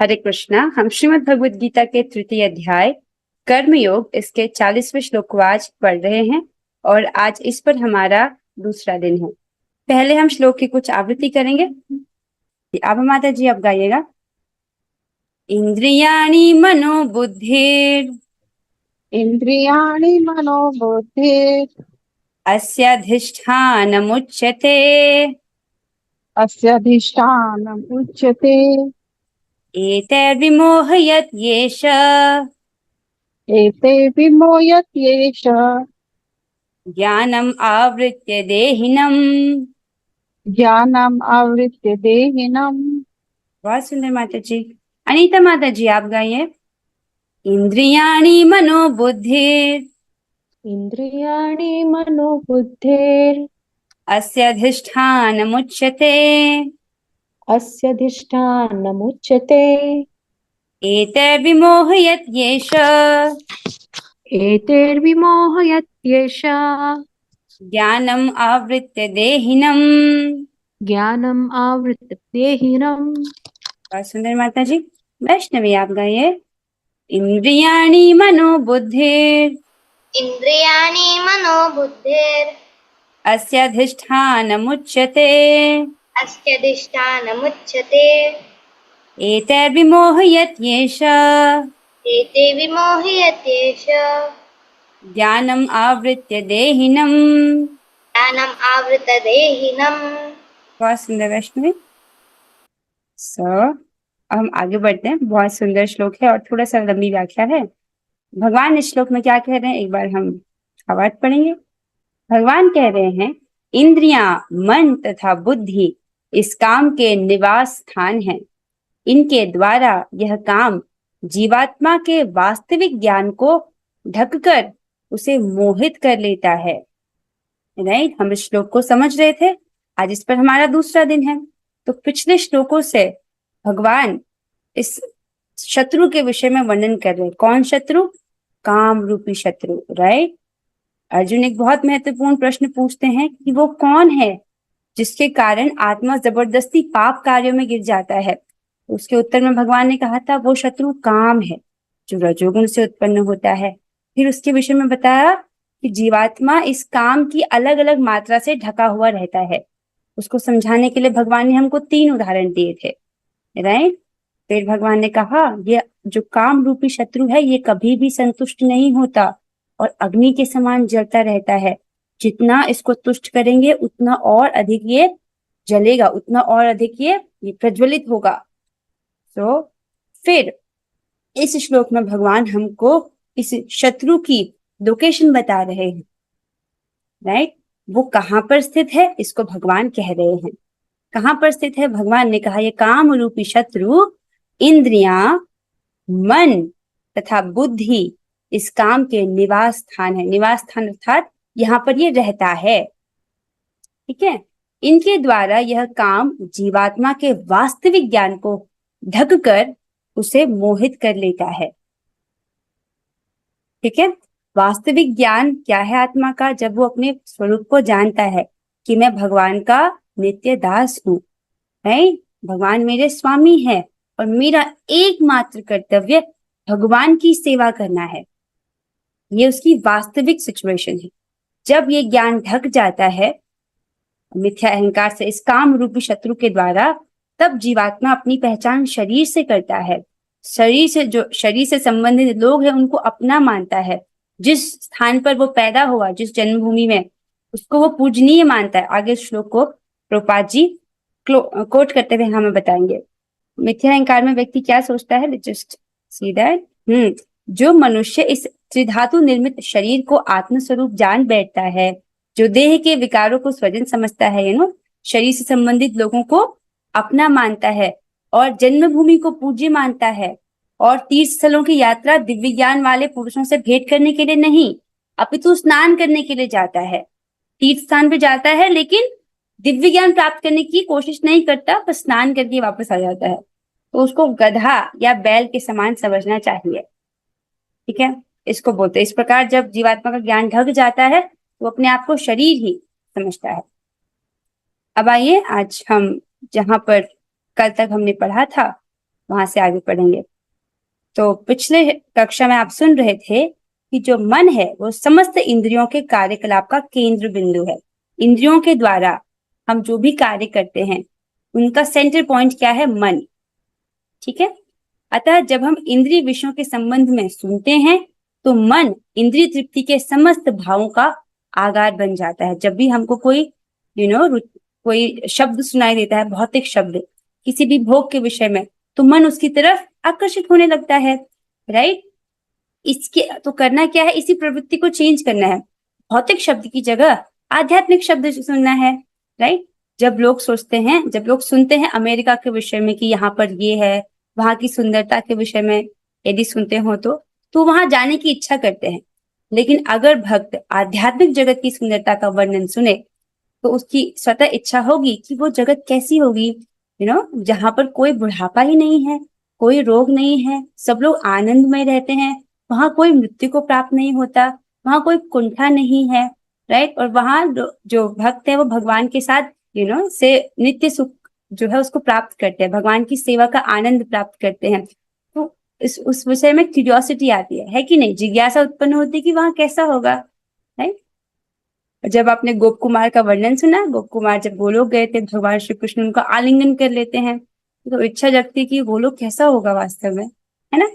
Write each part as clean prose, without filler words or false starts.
हरे कृष्णा। हम श्रीमद् भगवद गीता के तृतीय अध्याय कर्मयोग इसके 40वें श्लोक को आज पढ़ रहे हैं और आज इस पर हमारा दूसरा दिन है। पहले हम श्लोक की कुछ आवृत्ति करेंगे। अब माता जी आप गाइएगा। इंद्रियाणि मनोबुद्धिर इंद्रियाणि मनोबुद्धिर् अस्याधिष्ठानमुच्यते अस्याधिष्ठानम् उच्यते। एतैर्विमोहयत् येष एते विमोहयत् येष ज्ञानम् आवृत्य देहिनम्। ज्ञानम् आवृत्य देहिनम्। बहुत सुंदर माता जी। अनीता माता जी आप गाइए। इंद्रियाणि मनोबुद्धिर इन्द्रियाणि मनोबुद्धिर् अस्याधिष्ठानमुच्यते अस्यधिष्ठानमुच्यते। एतैर्विमोहयत् येष एतैर्विमोहयत् येष ज्ञानम् आवृत्य देहिनम्। ज्ञानम् आवृत्य देहिनम्। बहुत सुंदर माता जी। वैष्णवी आप गाइए। इंद्रियाणि मनोबुद्धिर इंद्रियाणि मनोबुद्धिर् अस्याधिष्ठानमुच्यते अस्यधिष्ठानमुच्यते। एतैर्विमोहयत् येष एते विमोहयत् येष ज्ञानम् आवृत्य देहिनम्। ज्ञानम् आवृत्य देहिनम्। बहुत सुंदर वैष्णवी। हम आगे बढ़ते हैं। बहुत सुंदर श्लोक है और थोड़ा सा लंबी व्याख्या है। भगवान इस श्लोक में क्या कह रहे हैं एक बार हम भावार्थ पढ़ेंगे। भगवान कह रहे हैं इंद्रियां, मन तथा बुद्धि इस काम के निवास स्थान हैं। इनके द्वारा यह काम जीवात्मा के वास्तविक ज्ञान को ढककर उसे मोहित कर लेता है। राइट, हम इस श्लोक को समझ रहे थे। आज इस पर हमारा दूसरा दिन है। तो पिछले श्लोकों से भगवान इस शत्रु के विषय में वर्णन कर रहे हैं। कौन शत्रु? काम रूपी शत्रु। राइट। अर्जुन एक बहुत महत्वपूर्ण प्रश्न पूछते हैं कि वो कौन है जिसके कारण आत्मा जबरदस्ती पाप कार्यों में गिर जाता है। उसके उत्तर में भगवान ने कहा था वो शत्रु काम है जो रजोगुण से उत्पन्न होता है। फिर उसके विषय में बताया कि जीवात्मा इस काम की अलग अलग मात्रा से ढका हुआ रहता है। उसको समझाने के लिए भगवान ने हमको 3 उदाहरण दिए थे। राइट। फिर भगवान ने कहा ये जो काम रूपी शत्रु है ये कभी भी संतुष्ट नहीं होता और अग्नि के समान जलता रहता है। जितना इसको तुष्ट करेंगे उतना और अधिक ये जलेगा, उतना और अधिक ये प्रज्वलित होगा। तो फिर इस श्लोक में भगवान हमको इस शत्रु की लोकेशन बता रहे हैं। राइट, वो कहाँ पर स्थित है इसको भगवान कह रहे हैं। कहाँ पर स्थित है? भगवान ने कहा ये काम रूपी शत्रु इंद्रियां, मन तथा बुद्धि इस काम के निवास स्थान है। निवास स्थान अर्थात यहाँ पर ये रहता है। ठीक है। इनके द्वारा यह काम जीवात्मा के वास्तविक ज्ञान को ढककर उसे मोहित कर लेता है। ठीक है। वास्तविक ज्ञान क्या है आत्मा का? जब वो अपने स्वरूप को जानता है कि मैं भगवान का नित्य दास हूँ। भगवान मेरे स्वामी है और मेरा एकमात्र कर्तव्य भगवान की सेवा करना है। ये उसकी वास्तविक सिचुएशन है। जब ये ज्ञान ढक जाता है मिथ्या अहंकार से, इस काम रूपी शत्रु के द्वारा, तब जीवात्मा अपनी पहचान शरीर से करता है। शरीर से संबंधित लोग हैं उनको अपना मानता है। जिस स्थान पर वो पैदा हुआ, जिस जन्मभूमि में, उसको वो पूजनीय मानता है। आगे श्लोक को प्रभुपाद जी कोट करते हुए हमें बताएंगे। मिथ्या अहंकार में व्यक्ति क्या सोचता है? जस्ट सी दैट जो मनुष्य इस त्रिधातु निर्मित शरीर को आत्मस्वरूप जान बैठता है, जो देह के विकारों को स्वजन समझता है, शरीर से संबंधित लोगों को अपना मानता है और जन्मभूमि को पूज्य मानता है और तीर्थ स्थलों की यात्रा दिव्य ज्ञान वाले पुरुषों से भेंट करने के लिए नहीं अपितु स्नान करने के लिए जाता है। तीर्थ स्थान पे जाता है लेकिन दिव्य ज्ञान प्राप्त करने की कोशिश नहीं करता, बस स्नान करके वापस आ जाता है। तो उसको गधा या बैल के समान समझना चाहिए। ठीक है, इसको बोलते हैं। इस प्रकार जब जीवात्मा का ज्ञान ढक जाता है तो अपने आप को शरीर ही समझता है। अब आइए आज हम जहां पर कल तक हमने पढ़ा था वहां से आगे पढ़ेंगे। तो पिछले कक्षा में आप सुन रहे थे कि जो मन है वो समस्त इंद्रियों के कार्यकलाप का केंद्र बिंदु है। इंद्रियों के द्वारा हम जो भी कार्य करते हैं उनका सेंटर पॉइंट क्या है? मन। ठीक है। अतः जब हम इंद्रिय विषयों के संबंध में सुनते हैं तो मन इंद्रिय तृप्ति के समस्त भावों का आगार बन जाता है। जब भी हमको कोई कोई शब्द सुनाई देता है, भौतिक शब्द किसी भी भोग के विषय में, तो मन उसकी तरफ आकर्षित होने लगता है। राइट। इसके तो करना क्या है? इसी प्रवृत्ति को चेंज करना है। भौतिक शब्द की जगह आध्यात्मिक शब्द सुनना है। राइट। जब लोग सुनते हैं अमेरिका के विषय में कि यहाँ पर ये है, वहां की सुंदरता के विषय में यदि सुनते हो तो वहां जाने की इच्छा करते हैं। लेकिन अगर भक्त आध्यात्मिक जगत की सुंदरता का वर्णन सुने तो उसकी स्वतः इच्छा होगी कि वो जगत कैसी होगी, जहां पर कोई बुढ़ापा ही नहीं है, कोई रोग नहीं है, सब लोग आनंदमय रहते हैं, वहां कोई मृत्यु को प्राप्त नहीं होता, वहां कोई कुंठा नहीं है। राइट। और वहां जो भक्त है वो भगवान के साथ से नित्य सुख जो है उसको प्राप्त करते हैं, भगवान की सेवा का आनंद प्राप्त करते हैं। तो उस विषय में क्यूरियोसिटी आती है कि नहीं? जिज्ञासा उत्पन्न होती है कि वहां कैसा होगा। राइट। जब आपने गोप कुमार का वर्णन सुना, गोप कुमार जब गोलोक गए थे, भगवान श्री कृष्ण उनका आलिंगन कर लेते हैं, तो इच्छा जगती है कि गोलोक कैसा होगा वास्तव में, है ना?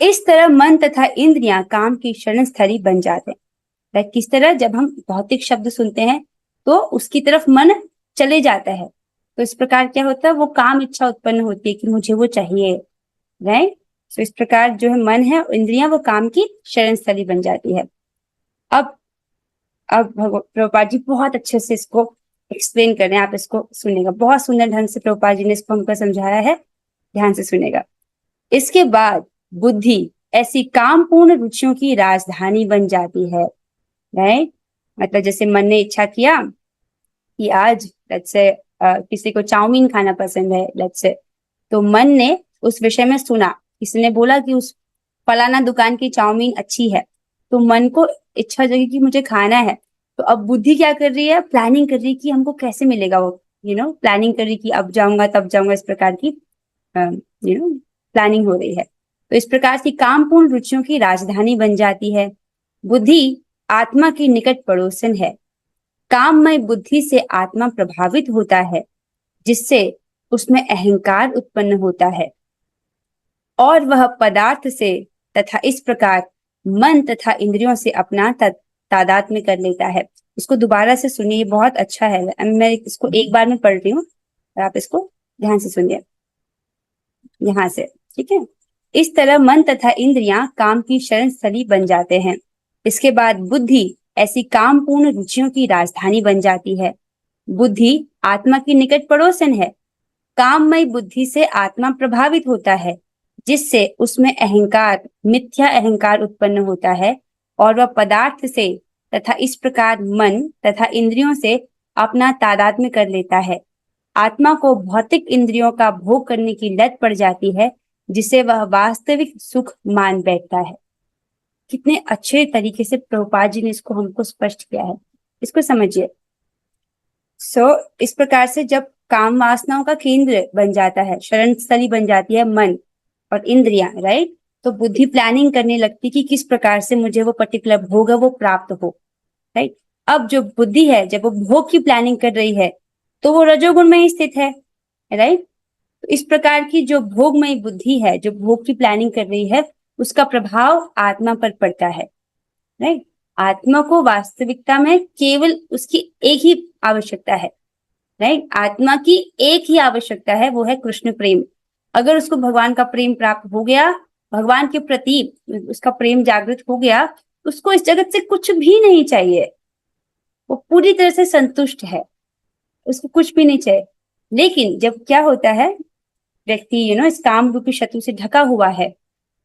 इस तरह मन तथा इंद्रियां काम की शरण स्थली बन जाते हैं। किस तरह? जब हम भौतिक शब्द सुनते हैं तो उसकी तरफ मन चले जाता है, तो इस प्रकार क्या होता है? वो काम इच्छा उत्पन्न होती है कि मुझे वो चाहिए। राइट। तो इस प्रकार जो है मन है, इंद्रियां, वो काम की शरण स्थली बन जाती है। अब प्रभुपाद जी बहुत अच्छे से इसको एक्सप्लेन कर रहे हैं, आप इसको सुनेगा। बहुत सुंदर ढंग से प्रभुपाद जी ने इसको हमको समझाया है, ध्यान से सुनेगा। इसके बाद बुद्धि ऐसी कामपूर्ण रुचियों की राजधानी बन जाती है। राइट। मतलब जैसे मन ने इच्छा किया कि आज लेट्स से किसी को चाउमीन खाना पसंद है, लेट्स से, तो मन ने उस विषय में सुना, किसी ने बोला कि उस फलाना दुकान की चाउमीन अच्छी है, तो मन को इच्छा जगी कि मुझे खाना है। तो अब बुद्धि क्या कर रही है? प्लानिंग कर रही है कि हमको कैसे मिलेगा वो, प्लानिंग कर रही कि अब जाऊंगा तब जाऊंगा, इस प्रकार की प्लानिंग हो रही है। तो इस प्रकार की कामपूर्ण रुचियों की राजधानी बन जाती है। बुद्धि आत्मा की निकट पड़ोसन है। काममय बुद्धि से आत्मा प्रभावित होता है, जिससे उसमें अहंकार उत्पन्न होता है और वह पदार्थ से तथा इस प्रकार मन तथा इंद्रियों से अपना तादात्म्य कर लेता है। इसको दोबारा से सुनिए, बहुत अच्छा है। मैं इसको एक बार में पढ़ रही हूँ और आप इसको ध्यान से सुनिए यहां से। ठीक है। इस तरह मन तथा इंद्रियां काम की शरण स्थली बन जाते हैं। इसके बाद बुद्धि ऐसी कामपूर्ण रुचियों की राजधानी बन जाती है। बुद्धि आत्मा की निकट पड़ोसन है। काममय बुद्धि से आत्मा प्रभावित होता है, जिससे उसमें अहंकार, मिथ्या अहंकार उत्पन्न होता है और वह पदार्थ से तथा इस प्रकार मन तथा इंद्रियों से अपना तादात्म्य कर लेता है। आत्मा को भौतिक इंद्रियों का भोग करने की लत पड़ जाती है, जिसे वह वास्तविक सुख मान बैठता है। कितने अच्छे तरीके से प्रभुपाद जी ने इसको हमको स्पष्ट किया है, इसको समझिए। इस प्रकार से जब काम वासनाओं का केंद्र बन जाता है, शरण स्थली बन जाती है मन और इंद्रियां, राइट, तो बुद्धि प्लानिंग करने लगती कि किस प्रकार से मुझे वो पर्टिकुलर भोग है वो प्राप्त हो। राइट। अब जो बुद्धि है जब वो भोग की प्लानिंग कर रही है तो वो रजोगुण में ही स्थित है। राइट। तो इस प्रकार की जो भोगमयी बुद्धि है, जो भोग की प्लानिंग कर रही है, उसका प्रभाव आत्मा पर पड़ता है। राइट। आत्मा को वास्तविकता में केवल उसकी एक ही आवश्यकता है। राइट। आत्मा की एक ही आवश्यकता है, वो है कृष्ण प्रेम। अगर उसको भगवान का प्रेम प्राप्त हो गया, भगवान के प्रति उसका प्रेम जागृत हो गया, उसको इस जगत से कुछ भी नहीं चाहिए, वो पूरी तरह से संतुष्ट है, उसको कुछ भी नहीं चाहिए। लेकिन जब क्या होता है, व्यक्ति इस काम रूपी शत्रु से ढका हुआ है,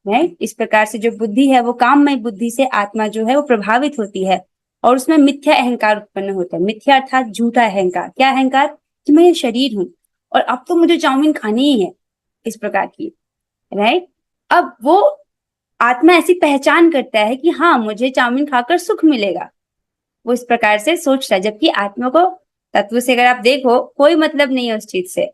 राइट, इस प्रकार से जो बुद्धि है वो काममय बुद्धि से आत्मा जो है वो प्रभावित होती है और उसमें मिथ्या अहंकार उत्पन्न होता है। मिथ्या अर्थात झूठा अहंकार। क्या अहंकार? कि मैं ये शरीर हूं और अब तो मुझे चाउमीन खानी ही है, इस प्रकार की। राइट। अब वो आत्मा ऐसी पहचान करता है कि हाँ, मुझे चाउमीन खाकर सुख मिलेगा, वो इस प्रकार से सोच रहा है। जबकि आत्मा को तत्व से अगर आप देखो कोई मतलब नहीं है उस चीज से।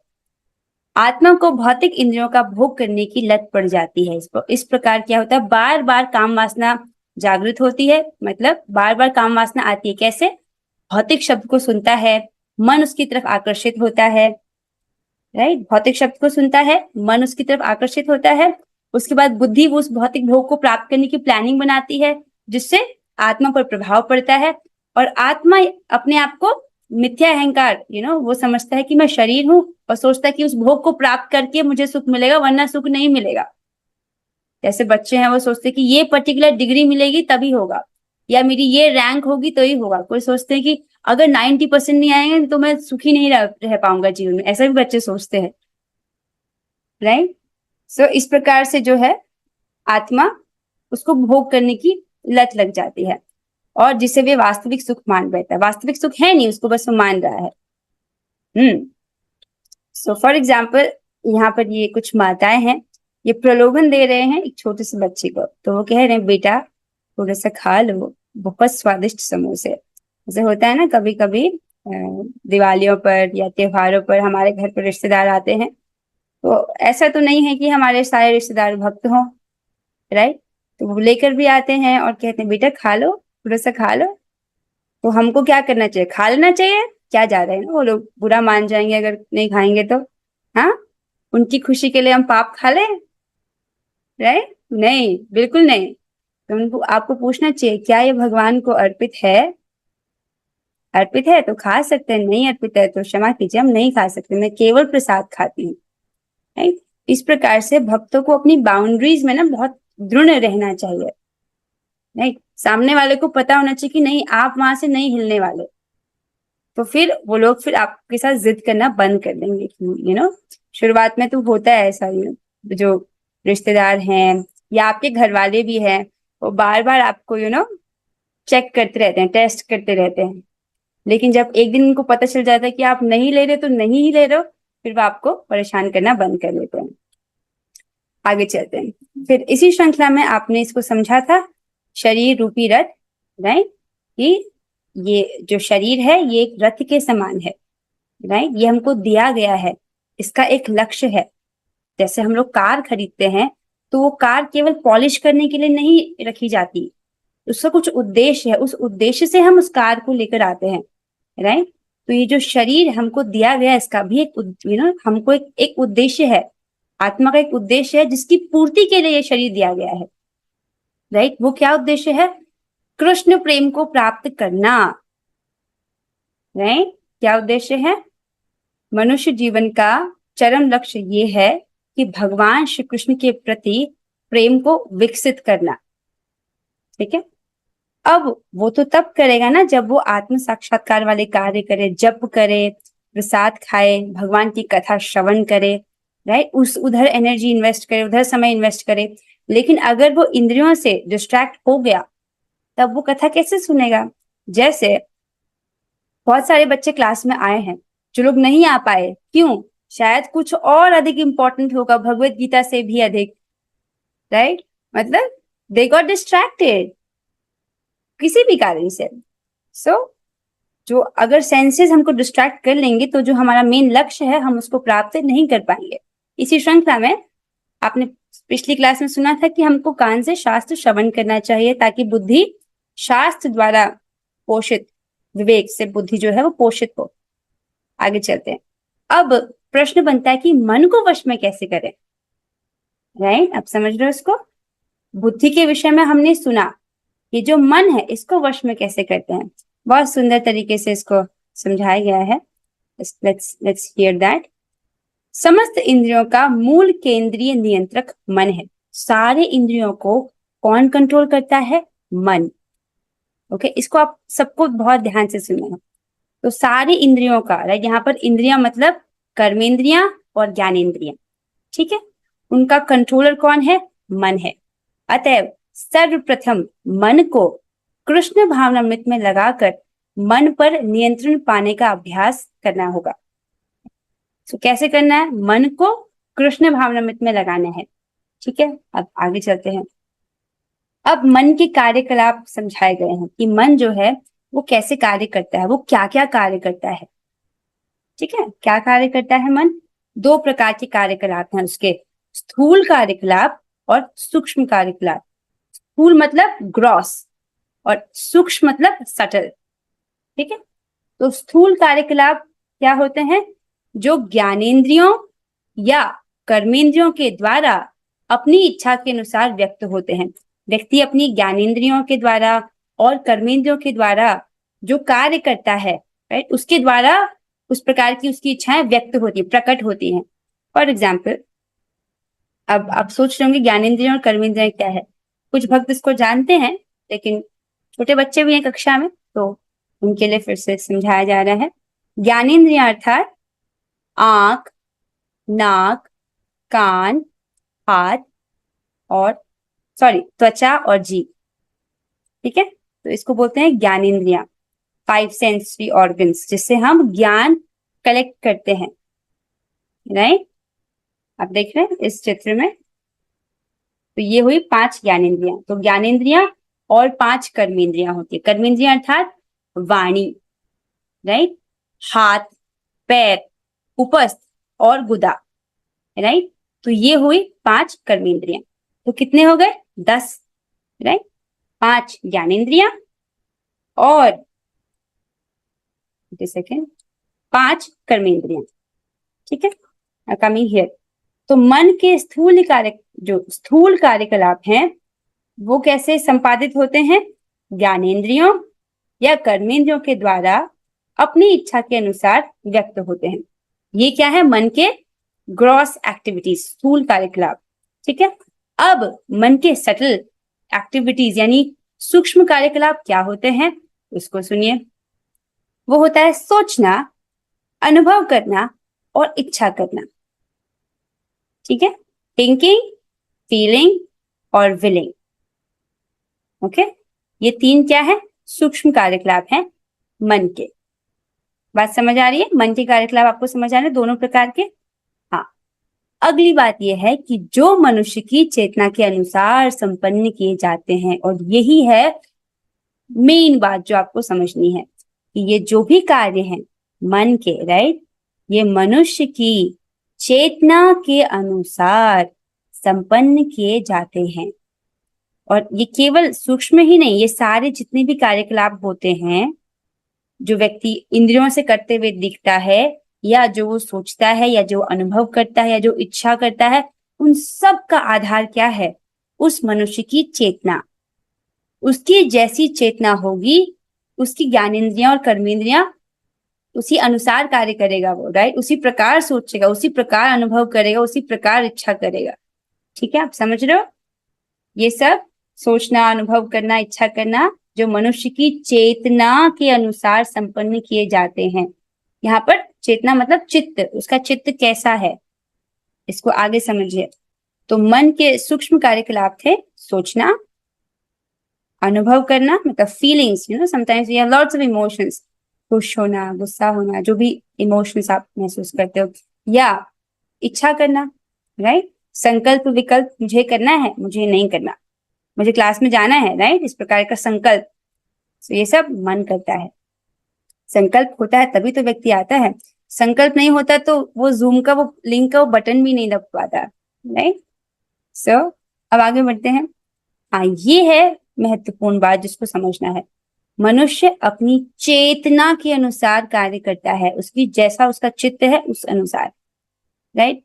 आत्मा को भौतिक इंद्रियों का भोग करने की लत पड़ जाती है। इस प्रकार क्या होता है, बार बार काम वासना जागृत होती है, मतलब बार बार काम वासना आती है। कैसे? भौतिक शब्द को सुनता है, मन उसकी तरफ आकर्षित होता है, राइट। भौतिक शब्द को सुनता है, मन उसकी तरफ आकर्षित होता है, उसके बाद बुद्धि वो उस भौतिक भोग को प्राप्त करने की प्लानिंग बनाती है, जिससे आत्मा पर प्रभाव पड़ता है। और आत्मा अपने आप को मिथ्या अहंकार वो समझता है कि मैं शरीर हूं, और सोचता है कि उस भोग को प्राप्त करके मुझे सुख मिलेगा, वरना सुख नहीं मिलेगा। जैसे बच्चे हैं, वो सोचते हैं कि ये पर्टिकुलर डिग्री मिलेगी तभी होगा, या मेरी ये रैंक होगी तो ही होगा। कोई सोचते हैं कि अगर 90% नहीं आएंगे तो मैं सुखी नहीं रह पाऊंगा जीवन में, ऐसा भी बच्चे सोचते हैं, राइट। सो इस प्रकार से जो है आत्मा उसको भोग करने की लत लग जाती है, और जिसे वे वास्तविक सुख मान बैठता है। वास्तविक सुख है नहीं, उसको बस वो मान रहा है। सो फॉर एग्जाम्पल, यहाँ पर ये कुछ माताएं हैं, ये प्रलोभन दे रहे हैं एक छोटे से बच्चे को। तो वो कह रहे हैं, बेटा थोड़ा सा खा लो, बहुत स्वादिष्ट समोसे। जैसे होता है ना, कभी कभी दिवालियों पर या त्योहारों पर हमारे घर पर रिश्तेदार आते हैं, तो ऐसा तो नहीं है कि हमारे सारे रिश्तेदार भक्त हों, राइट। तो वो लेकर भी आते हैं और कहते हैं, बेटा खा लो, थोड़ा सा खा लो। तो हमको क्या करना चाहिए? खा लेना चाहिए। क्या जा रहे हैं ना, वो लोग बुरा मान जाएंगे अगर नहीं खाएंगे तो। हाँ, उनकी खुशी के लिए हम पाप खा लें, राइट? नहीं, बिल्कुल नहीं। तो उनको आपको पूछना चाहिए, क्या ये भगवान को अर्पित है? अर्पित है तो खा सकते हैं, नहीं अर्पित है तो क्षमा कीजिए, हम नहीं खा सकते, मैं केवल प्रसाद खाती हूँ, राइट। इस प्रकार से भक्तों को अपनी बाउंड्रीज में ना बहुत दृढ़ रहना चाहिए, राइट। सामने वाले को पता होना चाहिए कि नहीं, आप वहां से नहीं हिलने वाले। तो फिर वो लोग फिर आपके साथ जिद करना बंद कर देंगे। शुरुआत में तो होता है ऐसा, जो रिश्तेदार हैं या आपके घर वाले भी हैं, वो बार बार आपको चेक करते रहते हैं, टेस्ट करते रहते हैं। लेकिन जब एक दिन उनको पता चल जाता है कि आप नहीं ले रहे तो नहीं ही ले रहे हो, फिर वो आपको परेशान करना बंद कर देते हैं। आगे चलते हैं। फिर इसी श्रृंखला में आपने इसको समझा था, शरीर रूपी रथ, राइट। कि ये जो शरीर है ये एक रथ के समान है, राइट। ये हमको दिया गया है, इसका एक लक्ष्य है। जैसे हम लोग कार खरीदते हैं, तो वो कार केवल पॉलिश करने के लिए नहीं रखी जाती, उसका कुछ उद्देश्य है, उस उद्देश्य से हम उस कार को लेकर आते हैं, राइट। तो ये जो शरीर हमको दिया गया है, इसका भी एक हमको एक उद्देश्य है, आत्मा का एक उद्देश्य है, जिसकी पूर्ति के लिए ये शरीर दिया गया है, राइट। वो क्या उद्देश्य है? कृष्ण प्रेम को प्राप्त करना, राइट। क्या उद्देश्य है? मनुष्य जीवन का चरम लक्ष्य ये है कि भगवान श्री कृष्ण के प्रति प्रेम को विकसित करना, ठीक है। अब वो तो तब करेगा ना जब वो आत्म साक्षात्कार वाले कार्य करे, जप करे, प्रसाद खाए, भगवान की कथा श्रवण करे, राइट। उधर एनर्जी इन्वेस्ट करे, उधर समय इन्वेस्ट करे। लेकिन अगर वो इंद्रियों से डिस्ट्रैक्ट हो गया, तब वो कथा कैसे सुनेगा? जैसे बहुत सारे बच्चे क्लास में आए हैं, जो लोग नहीं आ पाए, क्यों? शायद कुछ और अधिक इंपॉर्टेंट होगा, भगवत गीता से भी अधिक, राइट। मतलब दे गॉट डिस्ट्रैक्टेड किसी भी कारण से। जो अगर सेंसेस हमको डिस्ट्रैक्ट कर लेंगे, तो जो हमारा मेन लक्ष्य है हम उसको प्राप्त नहीं कर पाएंगे। इसी श्रृंखला में आपने पिछली क्लास में सुना था कि हमको कान से शास्त्र श्रवण करना चाहिए, ताकि बुद्धि शास्त्र द्वारा पोषित, विवेक से बुद्धि जो है वो पोषित हो। आगे चलते हैं। अब प्रश्न बनता है कि मन को वश में कैसे करें, राइट। आप समझ रहे हो इसको? बुद्धि के विषय में हमने सुना, ये जो मन है इसको वश में कैसे करते हैं, बहुत सुंदर तरीके से इसको समझाया गया है। Let's hear that. समस्त इंद्रियों का मूल केंद्रीय नियंत्रक मन है। सारे इंद्रियों को कौन कंट्रोल करता है? मन। ओके, इसको आप सबको बहुत ध्यान से सुनना है। तो सारे इंद्रियों का, राइट, यहाँ पर इंद्रियां मतलब कर्मेंद्रियां और ज्ञानेंद्रियां, ठीक है। उनका कंट्रोलर कौन है? मन है। अतएव सर्वप्रथम मन को कृष्ण भावनामृत में लगाकर मन पर नियंत्रण पाने का अभ्यास करना होगा। तो कैसे करना है? मन को कृष्ण भावनामृत में लगाना है, ठीक है। अब आगे चलते हैं। अब मन के कार्यकलाप समझाए गए हैं कि मन जो है वो कैसे कार्य करता है, वो क्या क्या कार्य करता है, ठीक है। क्या कार्य करता है मन? दो प्रकार के कार्यकलाप हैं उसके, स्थूल कार्यकलाप और सूक्ष्म कार्यकलाप। स्थूल मतलब ग्रॉस और सूक्ष्म मतलब सटल। ठीक है, तो स्थूल कार्यकलाप क्या होते हैं? जो ज्ञानेंद्रियों या कर्मेंद्रियों के द्वारा अपनी इच्छा के अनुसार व्यक्त होते हैं। व्यक्ति अपनी ज्ञानेंद्रियों के द्वारा और कर्मेंद्रियों के द्वारा जो कार्य करता है, राइट, उसके द्वारा उस प्रकार की उसकी इच्छाएं व्यक्त होती है, प्रकट होती हैं। फॉर एग्जाम्पल, अब आप सोच रहे होंगे ज्ञानेंद्रियों और कर्मेंद्रियां क्या है। कुछ भक्त इसको जानते हैं, लेकिन छोटे बच्चे भी हैं कक्षा में, तो उनके लिए फिर से समझाया जा रहा है। ज्ञानेंद्रियां अर्थात आंख, नाक, कान, हाथ और त्वचा और जीभ। ठीक है, तो इसको बोलते हैं ज्ञानेंद्रियां, 5 सेंसरी ऑर्गन्स, जिससे हम ज्ञान कलेक्ट करते हैं। राइट, आप देख रहे हैं इस चित्र में, तो ये हुई 5 ज्ञानेंद्रियां। तो ज्ञानेंद्रियां और 5 कर्मेंद्रियां होती है। कर्मेंद्रियां अर्थात वाणी, राइट, हाथ, पैर, उपस्थ और गुदा। राइट, तो ये हुई 5 कर्मेंद्रियां। तो कितने हो गए? 10। राइट, 5 ज्ञानेंद्रियां और 5 कर्मेंद्रियां। ठीक है, कमिंग हियर, तो मन के स्थूल कार्यकलाप हैं वो कैसे संपादित होते हैं? ज्ञानेंद्रियों या कर्मेंद्रियों के द्वारा अपनी इच्छा के अनुसार व्यक्त होते हैं। ये क्या है? मन के ग्रॉस एक्टिविटीज, स्थूल कार्यकलाप। ठीक है, अब मन के सटल एक्टिविटीज यानी सूक्ष्म कार्यकलाप क्या होते हैं, उसको सुनिए। वो होता है सोचना, अनुभव करना और इच्छा करना। ठीक है, थिंकिंग, फीलिंग और विलिंग। ओके, ये 3 क्या है? सूक्ष्म कार्यकलाप हैं मन के। बात समझ आ रही है? मन के कार्यकलाप आपको समझ आ रहे हैं दोनों प्रकार के? हाँ, अगली बात यह है कि जो मनुष्य की चेतना के अनुसार संपन्न किए जाते हैं, और यही है मेन बात जो आपको समझनी है कि ये जो भी कार्य हैं मन के, राइट, ये मनुष्य की चेतना के अनुसार संपन्न किए जाते हैं। और ये केवल सूक्ष्म ही नहीं, ये सारे जितने भी कार्यकलाप होते हैं जो व्यक्ति इंद्रियों से करते हुए दिखता है, या जो वो सोचता है, या जो अनुभव करता है, या जो इच्छा करता है, उन सब का आधार क्या है? उस मनुष्य की चेतना। उसकी जैसी चेतना होगी, उसकी ज्ञानेंद्रियां और कर्मेंद्रियां उसी अनुसार कार्य करेगा वो, राइट, उसी प्रकार सोचेगा, उसी प्रकार अनुभव करेगा, उसी प्रकार इच्छा करेगा। ठीक है, आप समझ रहे हो? ये सब सोचना, अनुभव करना, इच्छा करना जो मनुष्य की चेतना के अनुसार संपन्न किए जाते हैं। यहाँ पर चेतना मतलब चित्त, उसका चित्त कैसा है इसको आगे समझिए। तो मन के सूक्ष्म कार्यकलाप थे सोचना, अनुभव करना मतलब feelings, sometimes we have lots of emotions, खुश होना, गुस्सा होना, जो भी इमोशंस आप महसूस करते हो, या इच्छा करना, राइट, संकल्प विकल्प, मुझे करना है, मुझे नहीं करना, मुझे क्लास में जाना है, राइट, इस प्रकार का संकल्प। तो ये सब मन करता है। संकल्प होता है तभी तो व्यक्ति आता है, संकल्प नहीं होता तो वो जूम का वो लिंक का वो बटन भी नहीं दब पाता, राइट। सो अब आगे बढ़ते हैं। हाँ, ये है महत्वपूर्ण बात जिसको समझना है। मनुष्य अपनी चेतना के अनुसार कार्य करता है, उसकी जैसा उसका चित्त है उस अनुसार, राइट।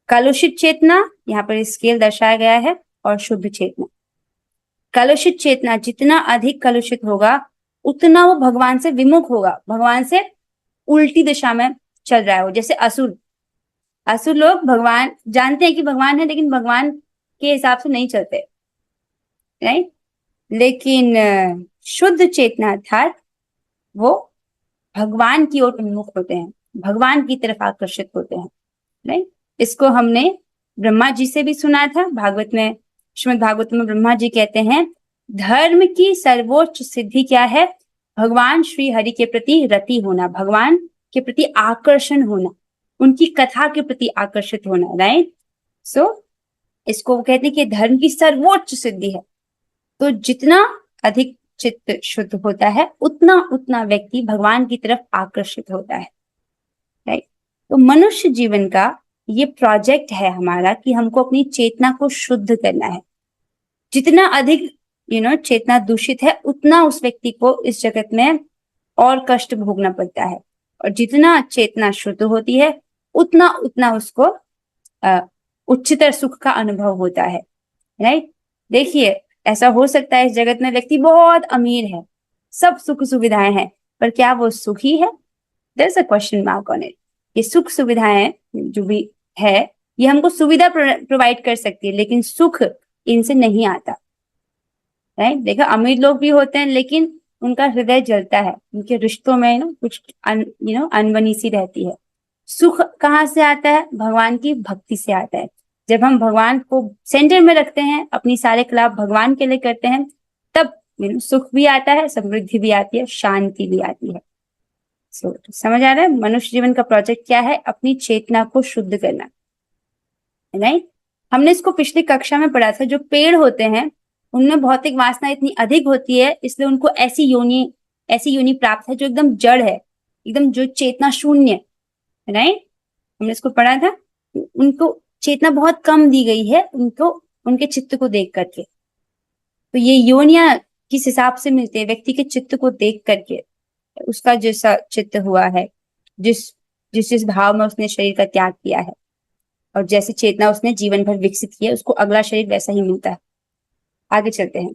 कलुषित चेतना, यहाँ पर स्केल दर्शाया गया है, और शुद्ध चेतना। कलुषित चेतना जितना अधिक कलुषित होगा उतना वो भगवान से विमुख होगा, भगवान से उल्टी दिशा में चल रहा है वो। जैसे असुर लोग भगवान जानते हैं कि भगवान है, लेकिन भगवान के हिसाब से नहीं चलते, राइट। लेकिन शुद्ध चेतना अर्थात वो भगवान की ओर उन्मुख होते हैं, भगवान की तरफ आकर्षित होते हैं, राइट। इसको हमने ब्रह्मा जी से भी सुना था। भागवत में, श्रीमद् भागवत में ब्रह्मा जी कहते हैं धर्म की सर्वोच्च सिद्धि क्या है? भगवान श्री हरि के प्रति रति होना, भगवान के प्रति आकर्षण होना, उनकी कथा के प्रति आकर्षित होना, राइट। सो इसको वो कहते हैं कि धर्म की सर्वोच्च सिद्धि है। तो जितना अधिक चित्त शुद्ध होता है उतना उतना व्यक्ति भगवान की तरफ आकर्षित होता है, राइट। तो मनुष्य जीवन का ये प्रोजेक्ट है हमारा कि हमको अपनी चेतना को शुद्ध करना है। जितना अधिक चेतना दूषित है, उतना उस व्यक्ति को इस जगत में और कष्ट भोगना पड़ता है, और जितना चेतना शुद्ध होती है उतना उतना उसको उच्चतर सुख का अनुभव होता है। राइट? देखिए, ऐसा हो सकता है इस जगत में व्यक्ति बहुत अमीर है, सब सुख सुविधाएं हैं, पर क्या वो सुखी है? There is a question mark on it. ये सुख सुविधाएं जो भी है, ये हमको सुविधा प्रोवाइड कर सकती है, लेकिन सुख इनसे नहीं आता। राइट? देखा, अमीर लोग भी होते हैं लेकिन उनका हृदय जलता है, उनके रिश्तों में कुछ अनबनी सी रहती है। सुख कहाँ से आता है? भगवान की भक्ति से आता है। जब हम भगवान को सेंटर में रखते हैं, अपनी सारे क्रिया भगवान के लिए करते हैं, तब सुख भी आता है, समृद्धि भी आती है, शांति भी आती है। समझ आ रहा है? मनुष्य जीवन का प्रोजेक्ट क्या है? अपनी चेतना को शुद्ध करना। राइट? हमने इसको पिछली कक्षा में पढ़ा था। जो पेड़ होते हैं उनमें भौतिक वासना इतनी अधिक होती है, इसलिए उनको ऐसी योनि प्राप्त है जो एकदम जड़ है, एकदम जो चेतना शून्य। राइट? हमने इसको पढ़ा था। उनको चेतना बहुत कम दी गई है, उनको उनके चित्त को देख करके। तो ये योनियां किस हिसाब से मिलती है? व्यक्ति के चित्त को देख करके, उसका जैसा चित्त हुआ है, जिस जिस जिस भाव में उसने शरीर का त्याग किया है, और जैसी चेतना उसने जीवन भर विकसित की है, उसको अगला शरीर वैसा ही मिलता है। आगे चलते हैं।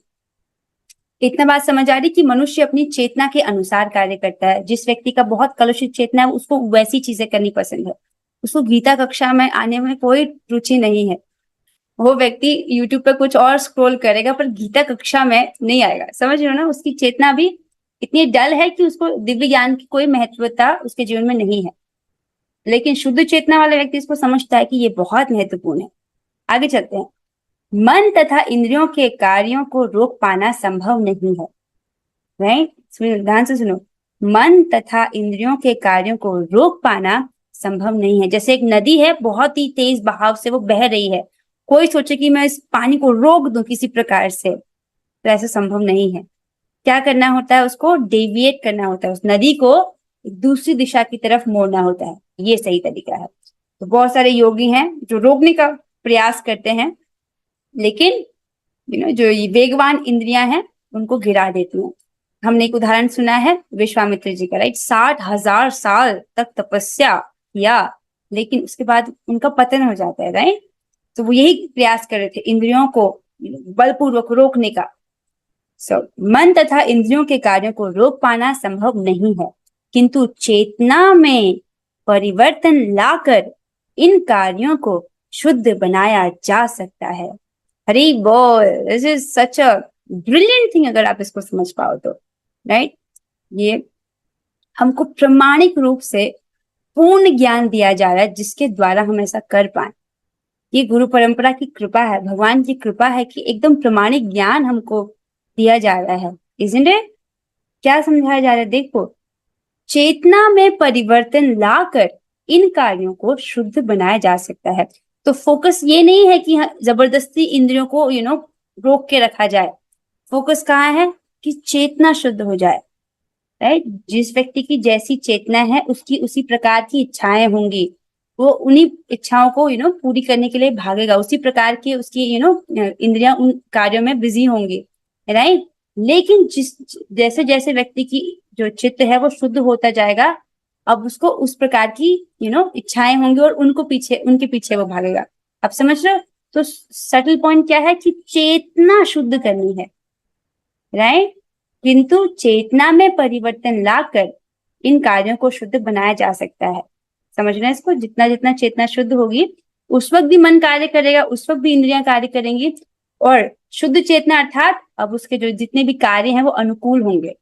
इतना बात समझ आ रही कि मनुष्य अपनी चेतना के अनुसार कार्य करता है। जिस व्यक्ति का बहुत कलुषित चेतना है, उसको वैसी चीजें करनी पसंद है, उसको गीता कक्षा में आने में कोई रुचि नहीं है। वो व्यक्ति यूट्यूब पे कुछ और स्क्रॉल करेगा, पर गीता कक्षा में नहीं आएगा। समझ रहे हो ना? उसकी चेतना भी इतनी डल है कि उसको दिव्य ज्ञान की कोई महत्वता उसके जीवन में नहीं है। लेकिन शुद्ध चेतना वाला व्यक्ति इसको समझता है कि ये बहुत महत्वपूर्ण है। आगे चलते हैं। मन तथा इंद्रियों के कार्यों को रोक पाना संभव नहीं है। राइट? ध्यान से सुनो। मन तथा इंद्रियों के कार्यों को रोक पाना संभव नहीं है। जैसे एक नदी है, बहुत ही तेज बहाव से वो बह रही है, कोई सोचे कि मैं इस पानी को रोक दूं किसी प्रकार से, तो ऐसा संभव नहीं है। क्या करना होता है? उसको डेविएट करना होता है, उस नदी को दूसरी दिशा की तरफ मोड़ना होता है। ये सही तरीका है। तो बहुत सारे योगी हैं जो रोकने का प्रयास करते हैं, लेकिन जो ये वेगवान इंद्रियां हैं उनको गिरा देती हैं। हमने एक उदाहरण सुना है विश्वामित्र जी का। राइट? 60,000 साल तक तपस्या किया, लेकिन उसके बाद उनका पतन हो जाता है। राइट? तो वो यही प्रयास कर रहे थे, इंद्रियों को बलपूर्वक रोकने का। मन तथा इंद्रियों के कार्यों को रोक पाना संभव नहीं है, किंतु चेतना में परिवर्तन लाकर इन कार्यों को शुद्ध बनाया जा सकता है। हरी बोल! This is such a brilliant thing, अगर आप इसको समझ पाओ तो। राइट? ये हमको प्रामाणिक रूप से पूर्ण ज्ञान दिया जा रहा है, जिसके द्वारा हम ऐसा कर पाए। ये गुरु परंपरा की कृपा है, भगवान की कृपा है कि एकदम प्रामाणिक ज्ञान हमको दिया जा रहा है। Isn't it? क्या समझाया जा रहा है? देखो, चेतना में परिवर्तन लाकर इन कार्यों को शुद्ध बनाया जा सकता है। तो फोकस ये नहीं है कि जबरदस्ती इंद्रियों को रोक के रखा जाए। फोकस कहाँ है? कि चेतना शुद्ध हो जाए। राइट? जिस व्यक्ति की जैसी चेतना है, उसकी उसी प्रकार की इच्छाएं होंगी, वो उन्हीं इच्छाओं को पूरी करने के लिए भागेगा, उसी प्रकार की उसकी इंद्रियां उन कार्यों में बिजी होंगी। राइट? लेकिन जैसे जैसे व्यक्ति की जो चित्त है वो शुद्ध होता जाएगा, अब उसको उस प्रकार की इच्छाएं होंगी और उनके पीछे वो भागेगा। अब समझ रहे हो? तो सटल पॉइंट क्या है कि चेतना शुद्ध करनी है। राइट? किंतु चेतना में परिवर्तन लाकर इन कार्यों को शुद्ध बनाया जा सकता है। समझना इसको। जितना जितना चेतना शुद्ध होगी, उस वक्त भी मन कार्य करेगा, उस वक्त भी इंद्रियां कार्य करेंगी, और शुद्ध चेतना अर्थात अब उसके जो जितने भी कार्य हैं वो अनुकूल होंगे।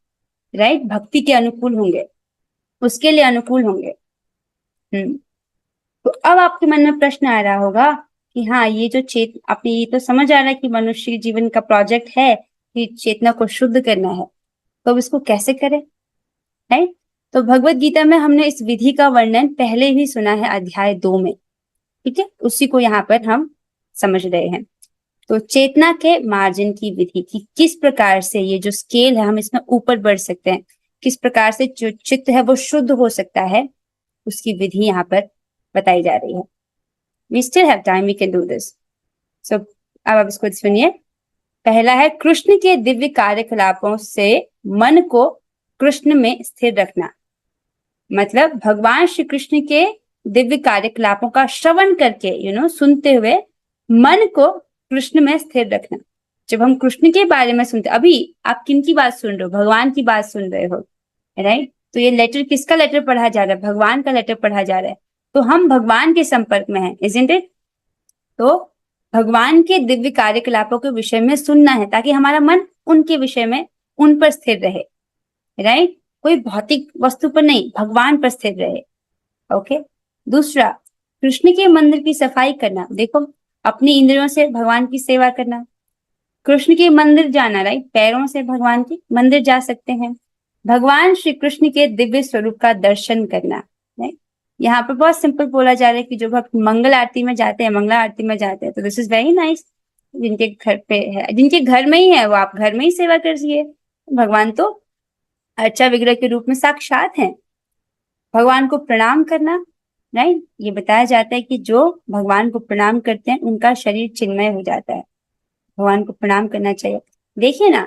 राइट? भक्ति के अनुकूल होंगे, उसके लिए अनुकूल होंगे। तो अब आपके मन में प्रश्न आ रहा होगा कि हाँ, ये जो आपने ये तो समझ आ रहा है कि मनुष्य जीवन का प्रोजेक्ट है कि चेतना को शुद्ध करना है, तो अब इसको कैसे करें? राइट? तो भगवत गीता में हमने इस विधि का वर्णन पहले ही सुना है, अध्याय 2 में। ठीक है? उसी को यहाँ पर हम समझ रहे हैं। तो चेतना के मार्जन की विधि की किस प्रकार से ये जो स्केल है हम इसमें ऊपर बढ़ सकते हैं, किस प्रकार से जो चित्त है वो शुद्ध हो सकता है, उसकी विधि यहाँ पर बताई जा रही है। We still have time, we can do this. So अब आप इसको सुनिए। पहला है कृष्ण के दिव्य कार्यकलापों से मन को कृष्ण में स्थिर रखना। मतलब भगवान श्री कृष्ण के दिव्य कार्यकलापों का श्रवण करके सुनते हुए मन को कृष्ण में स्थिर रखना। जब हम कृष्ण के बारे में सुनते, अभी आप किन की बात सुन रहे हो? भगवान की बात सुन रहे हो, राइट? तो ये लेटर किसका लेटर पढ़ा जा रहा है? भगवान का लेटर पढ़ा जा रहा है। तो हम भगवान के संपर्क में हैं, इजंट इट? तो भगवान के दिव्य कार्यकलापों के विषय में सुनना है ताकि हमारा मन उनके विषय में, उन पर स्थिर रहे, राइट? कोई भौतिक वस्तु पर नहीं, भगवान पर स्थिर रहे। ओके। दूसरा, कृष्ण के मंदिर की सफाई करना। देखो, अपनी इंद्रियों से भगवान की सेवा करना, कृष्ण के मंदिर जाना, राइट? पैरों से भगवान के मंदिर जा सकते हैं। भगवान श्री कृष्ण के दिव्य स्वरूप का दर्शन करना, राइट? यहाँ पर बहुत सिंपल बोला जा रहा है कि जो भक्त मंगल आरती में जाते हैं, मंगला आरती में जाते हैं, तो दिस इज वेरी नाइस। जिनके घर पे है, जिनके घर में ही है, वो आप घर में ही सेवा करिए। भगवान तो अर्चा विग्रह के रूप में साक्षात हैं। भगवान को प्रणाम करना, राइट? ये बताया जाता है कि जो भगवान को प्रणाम करते हैं उनका शरीर चिन्मय हो जाता है। भगवान को प्रणाम करना चाहिए। देखिए ना,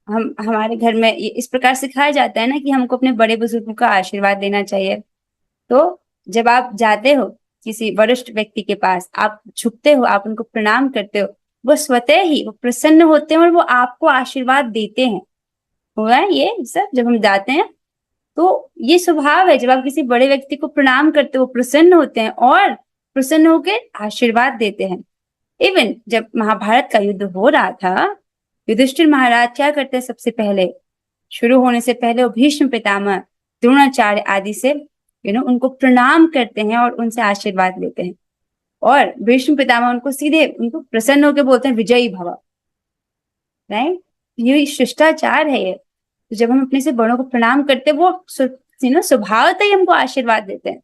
हम हमारे घर में इस प्रकार सिखाया जाता है ना कि हमको अपने बड़े बुजुर्गों का आशीर्वाद देना चाहिए। तो जब आप जाते हो किसी वरिष्ठ व्यक्ति के पास, आप झुकते हो, आप उनको प्रणाम करते हो, वो स्वतः ही वो प्रसन्न होते हैं और वो आपको आशीर्वाद देते हैं। हुआ है ये सब? जब हम जाते हैं तो ये स्वभाव है, जब आप किसी बड़े व्यक्ति को प्रणाम करते हो, प्रसन्न होते हैं और प्रसन्न होकर आशीर्वाद देते हैं। इवन जब महाभारत का युद्ध हो रहा था, युधिष्ठिर महाराज क्या करते हैं? सबसे पहले, शुरू होने से पहले वो भीष्म पितामह, द्रोणाचार्य आदि से उनको प्रणाम करते हैं और उनसे आशीर्वाद लेते हैं। और भीष्म पितामह उनको सीधे उनको प्रसन्न होकर बोलते हैं विजयी भव, राइट? ये शिष्टाचार है ये। तो जब हम अपने से बड़ों को प्रणाम करते हैं, वो स्वभावतः ही हमको आशीर्वाद देते हैं।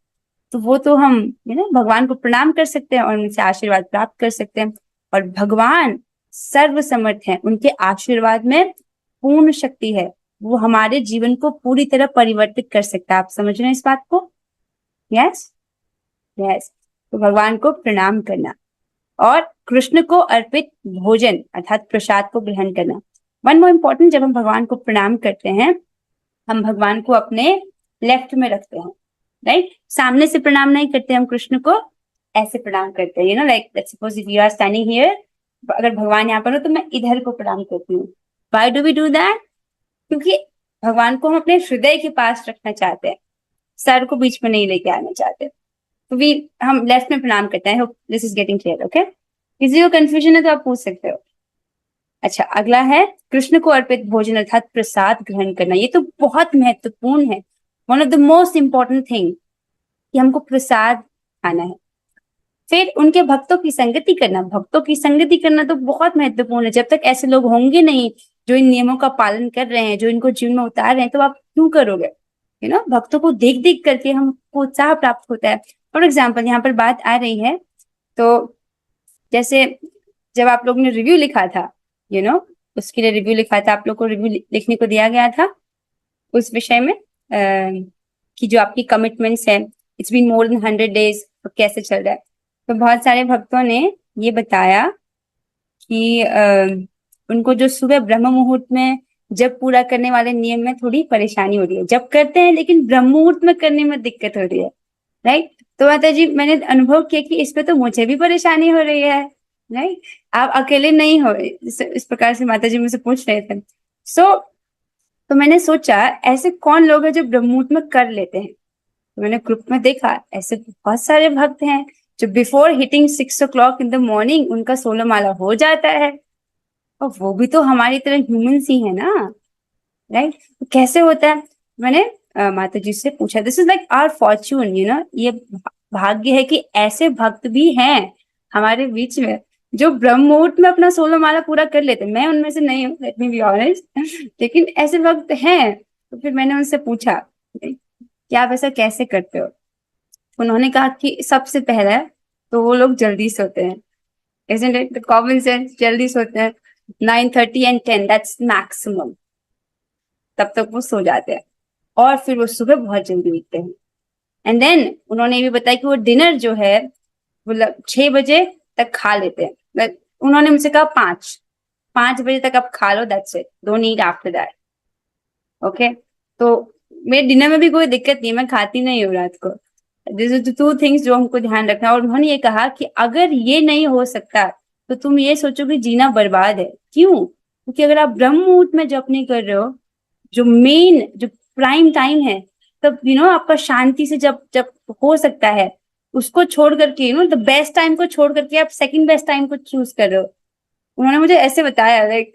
तो वो तो हम भगवान को प्रणाम कर सकते हैं और उनसे आशीर्वाद प्राप्त कर सकते हैं। और भगवान सर्वसमर्थ हैं, उनके आशीर्वाद में पूर्ण शक्ति है, वो हमारे जीवन को पूरी तरह परिवर्तित कर सकता है। आप समझ रहे हैं इस बात को? Yes, yes. तो भगवान को प्रणाम करना और कृष्ण को अर्पित भोजन अर्थात प्रसाद को ग्रहण करना। वन मोर इम्पोर्टेंट, जब हम भगवान को प्रणाम करते हैं, हम भगवान को अपने लेफ्ट में रखते हैं, राइट? सामने से प्रणाम नहीं करते, हम कृष्ण को ऐसे प्रणाम करते हैं, like let's suppose if you are standing here, अगर भगवान यहाँ पर हो तो मैं इधर को प्रणाम करती हूँ। Why do we do that? क्योंकि भगवान को हम अपने हृदय के पास रखना चाहते हैं, सर को बीच में नहीं लेके आना चाहते। तो हम लेफ्ट में प्रणाम करते हैं। Hope this is getting clear. Okay, किसी को कंफ्यूजन है तो आप पूछ सकते हो। अच्छा, अगला है कृष्ण को अर्पित भोजन अर्थात प्रसाद ग्रहण करना। ये तो बहुत महत्वपूर्ण है, one of the most important thing कि हमको प्रसाद खाना है। फिर उनके भक्तों की संगति करना। भक्तों की संगति करना तो बहुत महत्वपूर्ण है। जब तक ऐसे लोग होंगे नहीं जो इन नियमों का पालन कर रहे हैं, जो इनको जीवन में उतार रहे हैं, तो आप क्यों करोगे? भक्तों को देख देख करके हमको उत्साह प्राप्त होता है। फॉर एग्जाम्पल, यहाँ पर बात आ रही है, तो जैसे जब आप लोग ने रिव्यू लिखा था, उसके लिए रिव्यू लिखा था, आप लोग को रिव्यू लिखने को दिया गया था उस विषय में कि जो आपकी कमिटमेंट्स है, it's been more than 100 days, तो कैसे चल रहा है। तो बहुत सारे भक्तों ने ये बताया कि उनको जो सुबह ब्रह्म मुहूर्त में जब पूरा करने वाले नियम में थोड़ी परेशानी हो रही है। जब करते हैं लेकिन ब्रह्म मुहूर्त में करने में दिक्कत हो रही है, राइट? तो माता जी, मैंने अनुभव किया कि इस पे तो मुझे भी परेशानी हो रही है, राइट? आप अकेले नहीं हो, इस प्रकार से माता जी मुझसे पूछ रहे थे। तो मैंने सोचा ऐसे कौन लोग हैं जो ब्रह्म मुहूर्त में कर लेते हैं। तो मैंने ग्रुप में देखा, ऐसे बहुत सारे भक्त हैं जो before hitting 6 o'clock in the morning उनका 16 माला हो जाता है। और वो भी तो हमारी तरह ह्यूमंस ही है ना, राइट? तो कैसे होता है? मैंने माता जी से पूछा। This is like our fortune, ये भाग्य है कि ऐसे भक्त भी हैं हमारे बीच में जो ब्रह्म मुहूर्त में अपना 16 माला पूरा कर लेते। मैं उनमें से नहीं हूँ, लेट मी बी ऑनेस्ट, लेकिन ऐसे भक्त हैं। तो फिर मैंने उनसे पूछा कि आप ऐसा कैसे करते हो? उन्होंने कहा कि सबसे पहले तो वो लोग जल्दी सोते हैं, isn't it? The common sense, जल्दी सोते हैं 9:30 and 10, that's maximum, तब तक वो सो जाते हैं। और फिर वो सुबह बहुत जल्दी उठते हैं। एंड देन उन्होंने ये भी बताया कि वो डिनर जो है वो 6 बजे तक खा लेते हैं। उन्होंने मुझसे कहा 5 बजे तक आप खा लो, that's it, don't eat after that. Okay, तो मेरे डिनर में भी कोई दिक्कत नहीं, मैं खाती नहीं हूँ रात को। दिस इज 2 थिंग्स जो हमको ध्यान रखना। और उन्होंने ये कहा कि अगर ये नहीं हो सकता तो तुम ये सोचो कि जीना बर्बाद है। क्यों? क्योंकि अगर आप ब्रह्म मुहूर्त में जप नहीं कर रहे हो, जो मेन जो प्राइम टाइम है, तब आपका शांति से जब जब हो सकता है, उसको छोड़ करके द बेस्ट टाइम को छोड़ करके आप सेकंड बेस्ट टाइम को चूज कर रहे हो। उन्होंने मुझे ऐसे बताया, लाइक,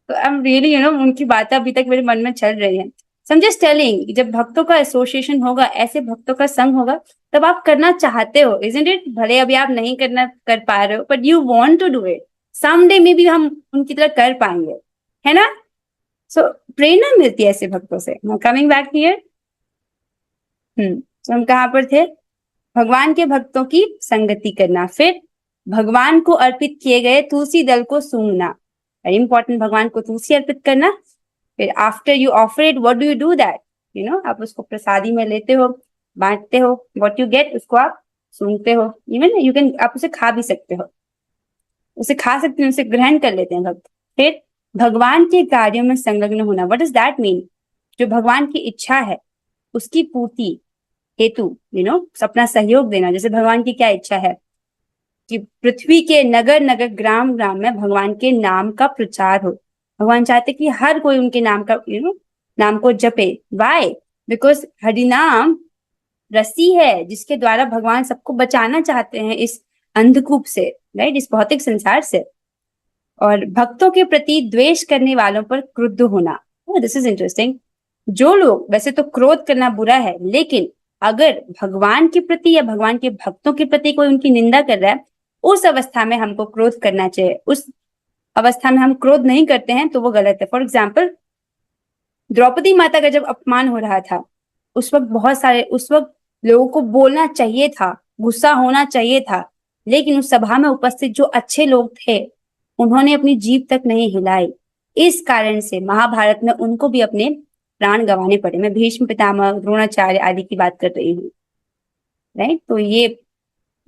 तो आई एम रियली उनकी बातें अभी तक मेरे मन में चल रही हैं। सो आई एम जस्ट टेलिंग, जब भक्तों का एसोसिएशन होगा, ऐसे भक्तों का संग होगा, तब आप करना चाहते हो, इजंट इट? भले अभी आप नहीं कर पा रहे हो, but you want to do it. Someday में भी हम उनकी तरह कर पाएंगे, है ना? सो प्रेरणा मिलती है ऐसे भक्तों से। कमिंग बैक हियर, तो हम कहाँ पर थे? भगवान के भक्तों की संगति करना, फिर भगवान को अर्पित किए गए तुलसी दल को सूंघना, वेरी इंपॉर्टेंट, भगवान को तुलसी अर्पित करना। फिर after you offer it, what do you do that? आप उसको प्रसादी में लेते हो, बांटते हो, व्हाट यू गेट उसको आप सूंघते हो। इवन यू कैन, आप उसे खा भी सकते हो, उसे खा सकते हैं, उसे ग्रहण कर लेते हैं भक्त। फिर भगवान के कार्यों में संलग्न होना, व्हाट डज दैट मीन? जो भगवान की इच्छा है उसकी पूर्ति हेतु अपना सहयोग देना। जैसे भगवान की क्या इच्छा है कि पृथ्वी के नगर नगर ग्राम ग्राम में भगवान के नाम का प्रचार हो। भगवान चाहते कि हर कोई उनके नाम का नाम को जपे। वाई? बिकॉज हरिनाम रस्सी है जिसके द्वारा भगवान सबको बचाना चाहते हैं इस अंधकूप से, राइट, इस भौतिक संसार से। और भक्तों के प्रति द्वेष करने वालों पर क्रुद्ध होना, दिस इज इंटरेस्टिंग। जो लोग, वैसे तो क्रोध करना बुरा है, लेकिन अगर भगवान के प्रति या भगवान के भक्तों के प्रति कोई उनकी निंदा कर रहा है, उस अवस्था में हमको क्रोध करना चाहिए। उस अवस्था में हम क्रोध नहीं करते हैं तो वो गलत है। फॉर एग्जाम्पल, द्रौपदी माता का जब अपमान हो रहा था, उस वक्त लोगों को बोलना चाहिए था, गुस्सा होना चाहिए था, लेकिन उस सभा में उपस्थित जो अच्छे लोग थे उन्होंने अपनी जीभ तक नहीं हिलाई। इस कारण से महाभारत में उनको भी अपने प्राण गंवाने पड़े। मैं भीष्म पितामह, द्रोणाचार्य आदि की बात कर रही हूँ, राइट? तो ये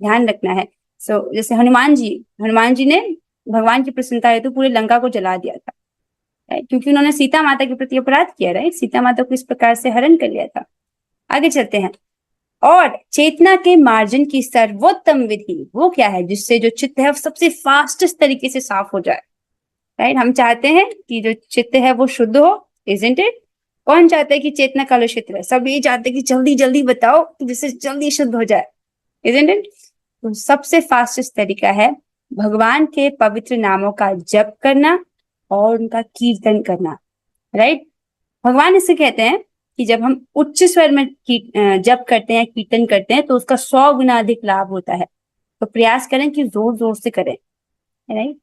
ध्यान रखना है। जैसे हनुमान जी ने भगवान की प्रसन्नता हेतु पूरे लंका को जला दिया था, राइट? क्योंकि उन्होंने सीता माता के प्रति अपराध किया, राइट? सीता माता को इस प्रकार से हरण कर लिया था। आगे चलते हैं। और चेतना के मार्जन की सर्वोत्तम विधि वो क्या है? जिससे जो चित्त है सबसे फास्टेस्ट तरीके से साफ हो जाए, राइट? हम चाहते हैं कि जो चित्त है वो शुद्ध हो, इजंट इट? कौन चाहता है कि चेतना कलुषित रहे? सब ये चाहते हैं कि जल्दी जल्दी बताओ जिससे जल्दी शुद्ध हो जाए, इजंट इट? तो सबसे फास्टेस्ट तरीका है भगवान के पवित्र नामों का जप करना और उनका कीर्तन करना, राइट? भगवान इसे कहते हैं कि जब हम उच्च स्वर में जप करते हैं, कीर्तन करते हैं, तो उसका 100 गुना अधिक लाभ होता है। तो प्रयास करें कि जोर जोर से करें, राइट?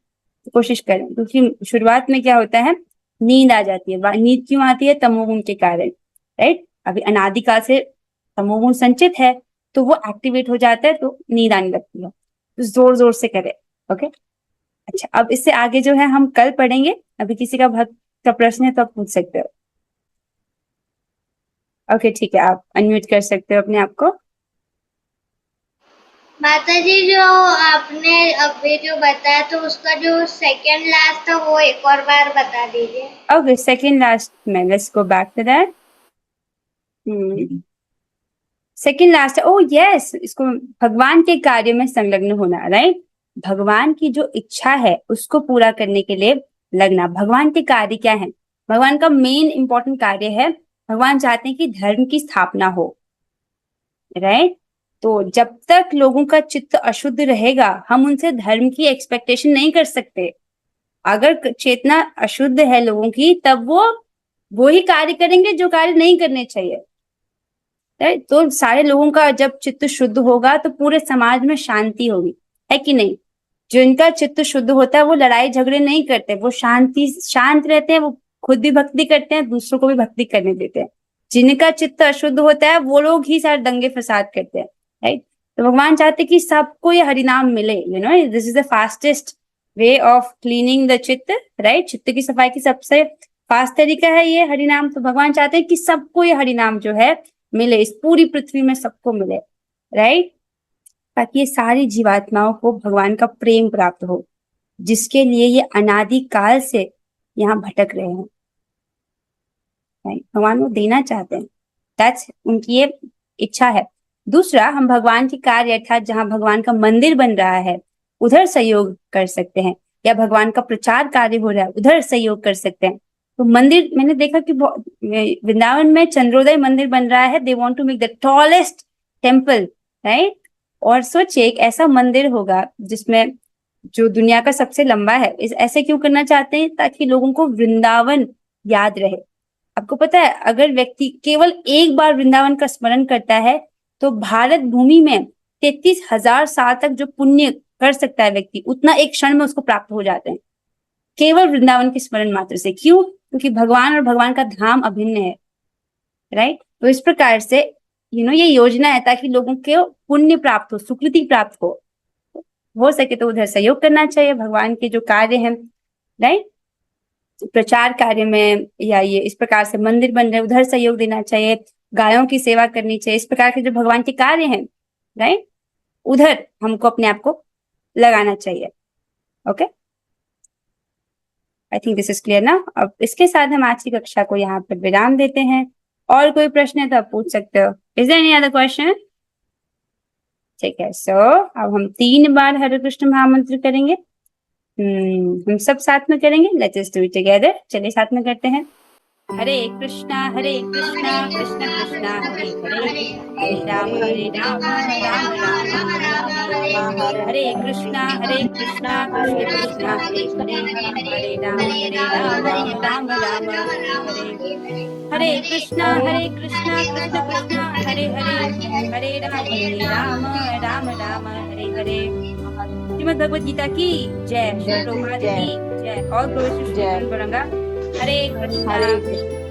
तो कोशिश करें, क्योंकि शुरुआत में क्या होता है, नींद आ जाती है। नींद क्यों आती है? तमोगुण के कारण, राइट? अभी अनादिकाल से तमोगुण संचित है तो वो एक्टिवेट हो जाता है, तो नींद आने लगती है। तो जोर जोर से करें, ओके? अच्छा, अब इससे आगे जो है हम कल पढ़ेंगे। अभी किसी का भक्त का प्रश्न है तो आप पूछ सकते हो। ओके, ठीक है, आप अनम्यूट कर सकते हो अपने आप को। माता जी, जो आपने अभी जो बताया तो उसका जो सेकंड लास्ट था वो एक और बार बता दीजिए। ओके, सेकंड लास्ट में, let's go back to that. Second last, oh yes, इसको भगवान के कार्य में संलग्न होना, राइट? भगवान की जो इच्छा है उसको पूरा करने के लिए लगना। भगवान के कार्य क्या है? भगवान का मेन इंपॉर्टेंट कार्य है, भगवान चाहते हैं कि धर्म की स्थापना हो, राइट? तो जब तक लोगों का चित्त अशुद्ध रहेगा, हम उनसे धर्म की एक्सपेक्टेशन नहीं कर सकते। अगर चेतना अशुद्ध है लोगों की, तब वो ही कार्य करेंगे जो कार्य नहीं करने चाहिए, राइट? तो सारे लोगों का जब चित्त शुद्ध होगा तो पूरे समाज में शांति होगी, है कि नहीं? जो इनका चित्त शुद्ध होता है वो लड़ाई झगड़े नहीं करते, वो शांत रहते हैं, वो खुद भी भक्ति करते हैं, दूसरों को भी भक्ति करने देते हैं। जिनका चित्त अशुद्ध होता है वो लोग ही सारे दंगे फसाद करते हैं, राइट? तो भगवान चाहते कि सबको ये हरिनाम मिले, this is the fastest way of cleaning the चित्त, राइट? चित्त की सफाई की सबसे फास्ट तरीका है ये हरिनाम। तो भगवान चाहते हैं कि सबको ये हरिनाम जो है मिले, इस पूरी पृथ्वी में सबको मिले, राइट? ताकि ये सारी जीवात्माओं को भगवान का प्रेम प्राप्त हो, जिसके लिए ये अनादि काल से यहाँ भटक रहे हैं। भगवान वो देना चाहते हैं, दैट्स उनकी ये इच्छा है। दूसरा, हम भगवान के कार्य अर्थात जहाँ भगवान का मंदिर बन रहा है उधर सहयोग कर सकते हैं, या भगवान का प्रचार कार्य हो रहा है उधर सहयोग कर सकते हैं। तो मंदिर, मैंने देखा कि वृंदावन में चंद्रोदय मंदिर बन रहा है, they want to make the tallest temple, right. और सोचिए एक ऐसा मंदिर होगा जिसमें जो दुनिया का सबसे लंबा है, इस ऐसे क्यों करना चाहते हैं? ताकि लोगों को वृंदावन याद रहे। आपको पता है, अगर व्यक्ति केवल एक बार वृंदावन का स्मरण करता है तो भारत भूमि में 33,000 साल तक जो पुण्य कर सकता है व्यक्ति, उतना एक क्षण में उसको प्राप्त हो जाते हैं, केवल वृंदावन के स्मरण मात्र से। क्यों? क्योंकि भगवान और भगवान का धाम अभिन्न है, राइट। तो इस प्रकार से ये योजना है ताकि लोगों को पुण्य प्राप्त हो, सुकृति प्राप्त हो सके तो उधर सहयोग करना चाहिए। भगवान के जो कार्य हैं, राइट, प्रचार कार्य में, या ये इस प्रकार से मंदिर बन रहे उधर सहयोग देना चाहिए, गायों की सेवा करनी चाहिए, इस प्रकार के जो भगवान के कार्य हैं, राइट, उधर हमको अपने आप को लगाना चाहिए। Okay, I think this is clear ना। अब इसके साथ हम आज की कक्षा को यहाँ पर विराम देते हैं। और कोई प्रश्न है तो आप पूछ सकते हो। Is there any other question? ठीक है, सो अब हम 3 बार हरे कृष्ण महामंत्र करेंगे। हम सब साथ में करेंगे। Let's just do it together. चलिए साथ में करते हैं। हरे कृष्णा कृष्णा कृष्णा हरे हरे, हरे राम राम राम राम हरे कृष्णा कृष्णा कृष्णा हरे हरे, हरे राम राम राम हरे हरे कृष्णा कृष्णा कृष्णा हरे हरे, हरे राम राम राम हरे हरे। श्रीमद् भगवद गीता की जय, श्री प्रभुपाद की जय। All glory to Shri Krishna. Hare Krishna